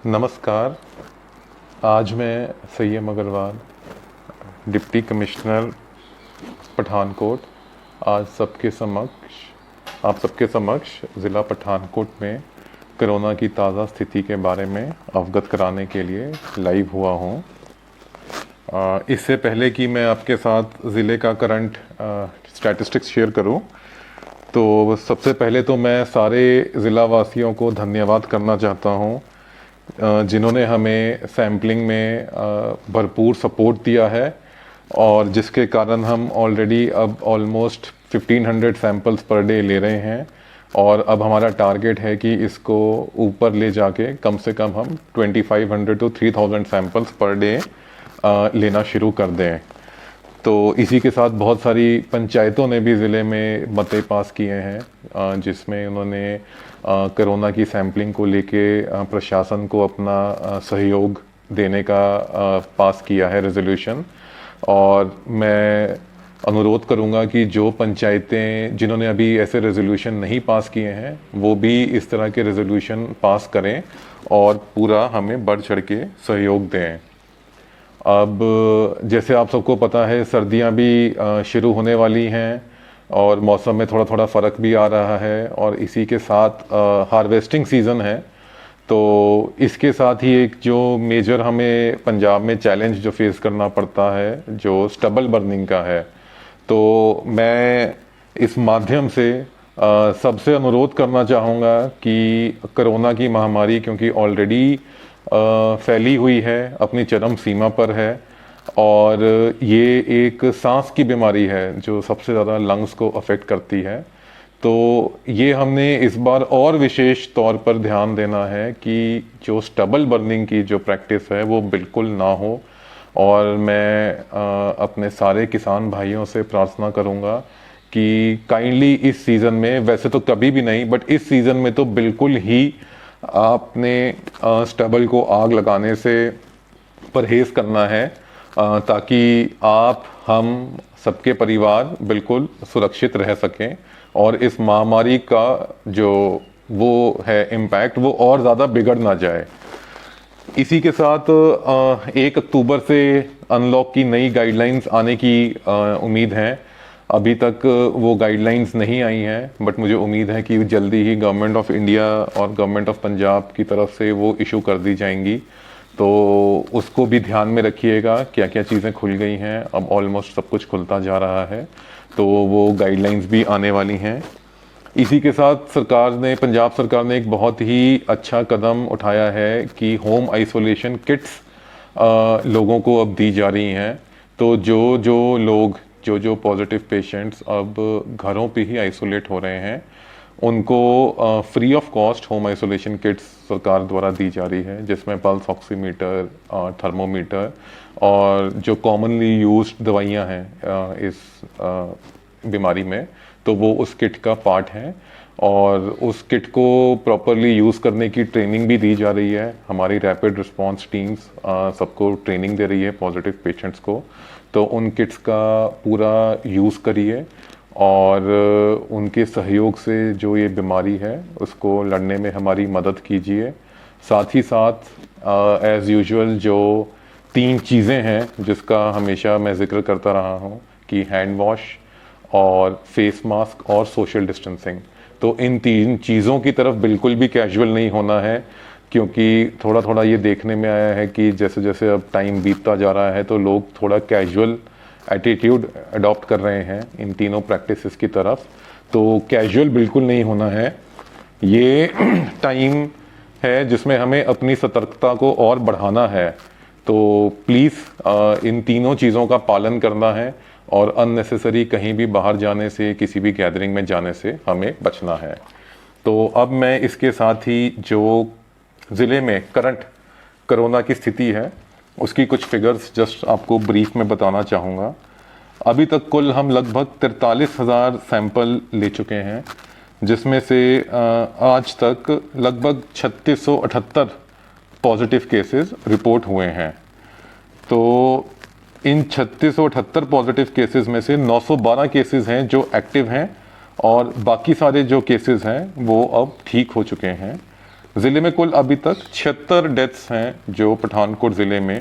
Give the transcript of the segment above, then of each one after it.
नमस्कार। आज मैं सैयम अग्रवाल, डिप्टी कमिश्नर पठानकोट, आज आप सबके समक्ष ज़िला पठानकोट में कोरोना की ताज़ा स्थिति के बारे में अवगत कराने के लिए लाइव हुआ हूँ। इससे पहले कि मैं आपके साथ ज़िले का करंट स्टैटिस्टिक्स शेयर करूँ, तो सबसे पहले तो मैं सारे ज़िला वासियों को धन्यवाद करना चाहता हूँ जिन्होंने हमें सैम्पलिंग में भरपूर सपोर्ट दिया है और जिसके कारण हम ऑलरेडी अब ऑलमोस्ट 1500 सैंपल्स पर डे ले रहे हैं और अब हमारा टारगेट है कि इसको ऊपर ले जाके कम से कम हम 2500 to 3000 सैंपल्स पर डे लेना शुरू कर दें। तो इसी के साथ बहुत सारी पंचायतों ने भी ज़िले में मते पास किए हैं जिसमें उन्होंने कोरोना की सैम्पलिंग को लेके प्रशासन को अपना सहयोग देने का पास किया है रेजोल्यूशन। और मैं अनुरोध करूंगा कि जो पंचायतें जिन्होंने अभी ऐसे रेजोल्यूशन नहीं पास किए हैं वो भी इस तरह के रेजोल्यूशन पास करें और पूरा हमें बढ़ चढ़ के सहयोग दें। अब जैसे आप सबको पता है, सर्दियां भी शुरू होने वाली हैं और मौसम में थोड़ा थोड़ा फ़र्क भी आ रहा है और इसी के साथ हार्वेस्टिंग सीज़न है। तो इसके साथ ही एक जो मेजर हमें पंजाब में चैलेंज जो फेस करना पड़ता है जो स्टबल बर्निंग का है, तो मैं इस माध्यम से सबसे अनुरोध करना चाहूँगा कि कोरोना की महामारी क्योंकि ऑलरेडी फैली हुई है, अपनी चरम सीमा पर है और ये एक सांस की बीमारी है जो सबसे ज़्यादा लंग्स को अफेक्ट करती है। तो ये हमने इस बार और विशेष तौर पर ध्यान देना है कि जो स्टबल बर्निंग की जो प्रैक्टिस है वो बिल्कुल ना हो। और मैं अपने सारे किसान भाइयों से प्रार्थना करूँगा कि काइंडली इस सीज़न में, वैसे तो कभी भी नहीं बट इस सीज़न में तो बिल्कुल ही आपने स्टबल को आग लगाने से परहेज़ करना है ताकि हम सबके परिवार बिल्कुल सुरक्षित रह सकें और इस महामारी का जो वो है इम्पैक्ट वो और ज़्यादा बिगड़ ना जाए। इसी के साथ 1 अक्टूबर से अनलॉक की नई गाइडलाइंस आने की उम्मीद है। अभी तक वो गाइडलाइंस नहीं आई हैं बट मुझे उम्मीद है कि जल्दी ही गवर्नमेंट ऑफ इंडिया और गवर्नमेंट ऑफ पंजाब की तरफ से वो इशू कर दी जाएंगी। तो उसको भी ध्यान में रखिएगा क्या क्या चीज़ें खुल गई हैं। अब ऑलमोस्ट सब कुछ खुलता जा रहा है तो वो गाइडलाइंस भी आने वाली हैं। इसी के साथ पंजाब सरकार ने एक बहुत ही अच्छा कदम उठाया है कि होम आइसोलेशन किट्स लोगों को अब दी जा रही हैं। तो जो पॉजिटिव पेशेंट्स अब घरों पे ही आइसोलेट हो रहे हैं उनको free of cost home isolation kits सरकार द्वारा दी जा रही है, जिसमें पल्स ऑक्सीमीटर, थर्मोमीटर और जो कॉमनली यूज्ड दवाइयां हैं इस बीमारी में, तो वो उस किट का पार्ट है। और उस किट को प्रॉपरली यूज़ करने की ट्रेनिंग भी दी जा रही है। हमारी रैपिड रिस्पांस टीम्स सबको ट्रेनिंग दे रही है पॉजिटिव पेशेंट्स को। तो उन किट्स का पूरा यूज़ करिए और उनके सहयोग से जो ये बीमारी है उसको लड़ने में हमारी मदद कीजिए। साथ ही साथ एज़ यूजुअल जो 3 चीज़ें हैं जिसका हमेशा मैं ज़िक्र करता रहा हूँ कि हैंड वॉश और फेस मास्क और सोशल डिस्टेंसिंग, तो इन 3 चीज़ों की तरफ बिल्कुल भी कैजुअल नहीं होना है क्योंकि थोड़ा थोड़ा ये देखने में आया है कि जैसे जैसे अब टाइम बीतता जा रहा है तो लोग थोड़ा कैजुअल एटीट्यूड अडॉप्ट कर रहे हैं इन तीनों प्रैक्टिसेस की तरफ। तो कैजुअल बिल्कुल नहीं होना है। ये टाइम है जिसमें हमें अपनी सतर्कता को और बढ़ाना है। तो प्लीज़ इन तीनों चीज़ों का पालन करना है और अननेसेसरी कहीं भी बाहर जाने से, किसी भी गैदरिंग में जाने से हमें बचना है। तो अब मैं इसके साथ ही जो ज़िले में करंट कोरोना की स्थिति है उसकी कुछ फिगर्स जस्ट आपको ब्रीफ में बताना चाहूँगा। अभी तक कुल हम लगभग 43,000 सैंपल ले चुके हैं, जिसमें से आज तक लगभग 3678 पॉजिटिव केसेस रिपोर्ट हुए हैं। तो इन 3678 पॉजिटिव केसेस में से 912 केसेस हैं जो एक्टिव हैं और बाकी सारे जो केसेस हैं वो अब ठीक हो चुके हैं। ज़िले में कुल अभी तक 76 डेथ्स हैं जो पठानकोट ज़िले में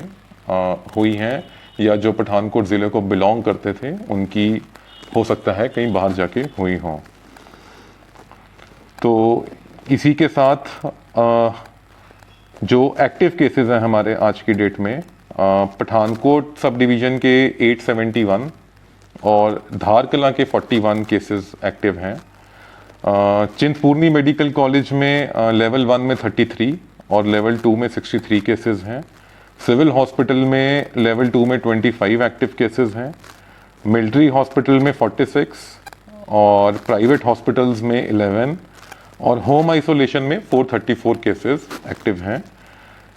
हुई हैं, या जो पठानकोट ज़िले को बिलोंग करते थे उनकी हो सकता है कहीं बाहर जाके हुई हों। तो इसी के साथ जो एक्टिव केसेस हैं हमारे आज की डेट में, पठानकोट सब डिवीज़न के 871 और धार कलां के 41 केसेस एक्टिव हैं। चिंतपूर्णी मेडिकल कॉलेज में लेवल 1 में 33 और लेवल 2 में 63 केसेस हैं। सिविल हॉस्पिटल में लेवल 2 में 25 एक्टिव केसेस हैं। मिलिट्री हॉस्पिटल में 46 और प्राइवेट हॉस्पिटल्स में 11 और होम आइसोलेशन में 434 केसेस एक्टिव हैं।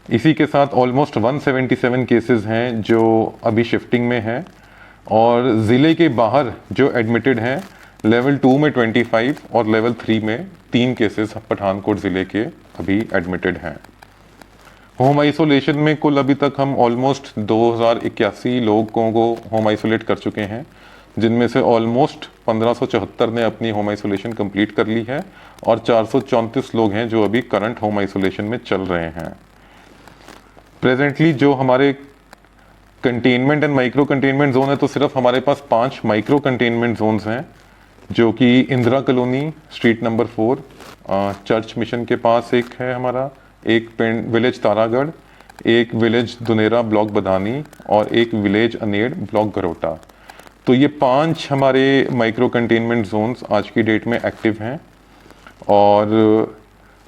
इसी के साथ ऑलमोस्ट 177 केसेस हैं जो अभी शिफ्टिंग में हैं, और ज़िले के बाहर जो एडमिटेड हैं लेवल 2 में 25 और लेवल 3 में 3 केसेस पठानकोट ज़िले के अभी एडमिटेड हैं। होम आइसोलेशन में कुल अभी तक हम ऑलमोस्ट 2081 लोगों को होम आइसोलेट कर चुके हैं, जिनमें से ऑलमोस्ट 1574 ने अपनी होम आइसोलेशन कंप्लीट कर ली है और 434 लोग हैं जो अभी करंट होम आइसोलेशन में चल रहे हैं। प्रेजेंटली जो हमारे containment and micro containment zone है, तो सिर्फ हमारे पास 5 माइक्रो कंटेनमेंट जोन्स हैं, जो कि Indira colony street number 4, church mission के पास एक है हमारा, एक विलेज तारागढ़, एक विलेज दुनेरा ब्लॉक बदानी और एक विलेज अनेड़ ब्लॉक गरोटा। तो ये 5 हमारे माइक्रो कंटेनमेंट जोन्स आज की डेट में एक्टिव हैं, और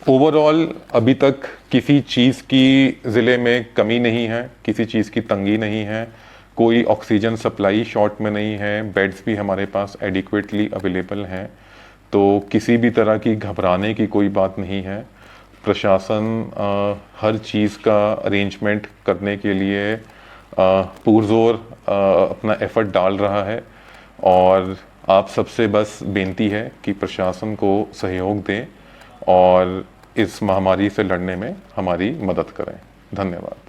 ओवरऑल अभी तक किसी चीज़ की ज़िले में कमी नहीं है, किसी चीज़ की तंगी नहीं है, कोई ऑक्सीजन सप्लाई शॉर्ट में नहीं है, बेड्स भी हमारे पास एडिक्वेटली अवेलेबल हैं। तो किसी भी तरह की घबराने की कोई बात नहीं है। प्रशासन हर चीज़ का अरेंजमेंट करने के लिए पुरजोर अपना एफर्ट डाल रहा है, और आप सबसे बस बेनती है कि प्रशासन को सहयोग दें और इस महामारी से लड़ने में हमारी मदद करें। धन्यवाद।